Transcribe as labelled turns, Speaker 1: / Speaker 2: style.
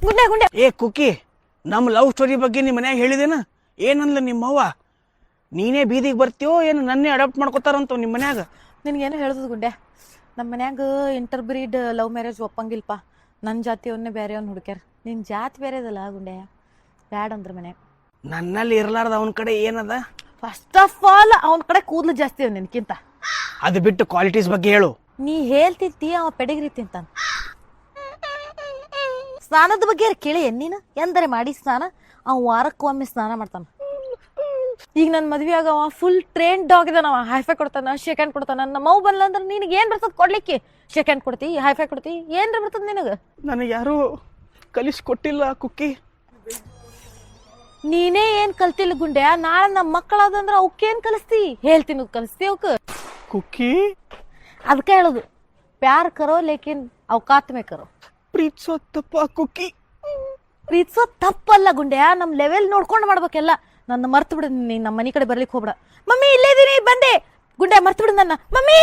Speaker 1: ಗುಂಡೆ ಗುಂಡೆ.
Speaker 2: ಏ ಕುಕ್ಕಿ, ನಮ್ಮ love story ಬಗ್ಗೆ ನಿಮ್ಮ ಮನ್ಯಾಗ ಹೇಳಿದೇನ? ಏನನ್ಲ ನಿಮ್ಮವ್ವ? ನೀನೇ ಬೀದಿಗೆ ಬರ್ತೀಯೋ ಏನು ನನ್ನೇ ಅಡಾಪ್ಟ್ ಮಾಡ್ಕೋತಾರಂತ ನಿಮ್ಮ ಮನ್ಯಾಗ?
Speaker 1: ನಿನ್ಗೇನು ಹೇಳ್ದದು ಗುಂಡೆ, ನಮ್ಮ ಮನ್ಯಾಗ ಇಂಟರ್ ಬ್ರೀಡ್ ಲವ್ ಮ್ಯಾರೇಜ್ ಒಪ್ಪಂಗಿಲ್ಪ. ನನ್ನ ಜಾತಿಯವನ್ನೇ ಬೇರೆಯವ್ನ ಹುಡುಕ್ಯಾರ. ನಿನ್ನ ಜಾತಿ ಬೇರೆದಲ್ಲ ಗುಂಡೆ, ಬ್ಯಾಡ ಅಂದ್ರ ಮನ್ಯಾಗ.
Speaker 2: ನನ್ನಲ್ಲಿ ಇರ್ಲಾರ್ದ ಅವನ ಕಡೆ ಏನದ?
Speaker 1: ಫಸ್ಟ್ ಆಫ್ ಆಲ್ ಅವನ ಕಡೆ ಕೂದಲು ಜಾಸ್ತಿ ಅವ್ ನಿನ್ಕಿಂತ.
Speaker 2: ಅದು ಬಿಟ್ಟು ಕ್ವಾಲಿಟೀಸ್ ಬಗ್ಗೆ ಹೇಳು.
Speaker 1: ನೀ ಹೇಳ್ತಿರ್ತಿ ಅವ ಪೆಡಗಿರಿ ತಿಂತಾನ. ಸ್ನಾನದ ಬಗ್ಗೆ ಕೇಳಿ ನೀನು ಎಂದರೆ ಮಾಡಿ ಸ್ನಾನ. ಅವ ವಾರಕ್ಕೊಮ್ಮೆ ಸ್ನಾನ ಮಾಡ್ತಾನ. ಈಗ ನನ್ನ ಮದ್ವೆ ಆಗವ ಫುಲ್ ಟ್ರೈನ್ ಡಾಗ್ ಇದಾನವ. ಹೈಫೈ ಕೊಡ್ತಾನ, ಶೇಕ್ ಹ್ಯಾಂಡ್ ಕೊಡ್ತಾನ. ನಮ್ಮ ಮೌ ಬಂದ್ಲ ಅಂದ್ರೆ ನಿನಗೆ ಏನ್ ಬರ್ತದ ಕೊಡ್ಲಿಕ್ಕೆ? ಶೇಕ್ ಹ್ಯಾಂಡ್ ಕೊಡ್ತಿ, ಹೈಫೈ ಕೊಡ್ತಿ, ಏನ್ರ ಬರ್ತದ ನಿನಗ?
Speaker 2: ನನಗೆ ಯಾರು ಕಲಿಸ್ಕೊಟ್ಟಿಲ್ಲ ಕುಕ್ಕಿ.
Speaker 1: ನೀನೇ ಏನ್ ಕಲ್ತಿಲ್ಲ ಗುಂಡೆ. ನಾಳೆ ನಮ್ಮ ಮಕ್ಕಳಾದಂದ್ರ ಅವಕ್ಕೇನ್ ಕಲಿಸ್ತಿ? ಹೇಳ್ತೀನಿ, ಕಲಿಸ್ತಿ ಅವಕ್
Speaker 2: ಕುಕ್ಕಿ.
Speaker 1: ಅದಕ್ಕೆ ಹೇಳುದು, ಪ್ಯಾರ್ ಕರೋ ಲೇಕಿನ್ ಅವಕಾತ್ ಮೇ ಕರೋ.
Speaker 2: ಪ್ರೀತಿಸೋ ತಪ್ಪ ಕುಕ್ಕಿ.
Speaker 1: ಪ್ರೀತಿಸೋ ತಪ್ಪಲ್ಲ ಗುಂಡೆ, ನಮ್ ಲೆವೆಲ್ ನೋಡ್ಕೊಂಡು ಮಾಡ್ಬೇಕೆಲ್ಲ. ನನ್ನ ಮರ್ತು ಬಿಡ, ನೀನ್ ನಮ್ಮ ಮನಿ ಕಡೆ ಬರ್ಲಿಕ್ಕೆ ಹೋಗ್ಬೇಡ. ಮಮ್ಮಿ ಇಲ್ಲೇ ಇದೀನಿ ಬಂದೆ. ಗುಂಡೆ ಮರ್ತು ಬಿಡು ನನ್ನ. ಮಮ್ಮಿ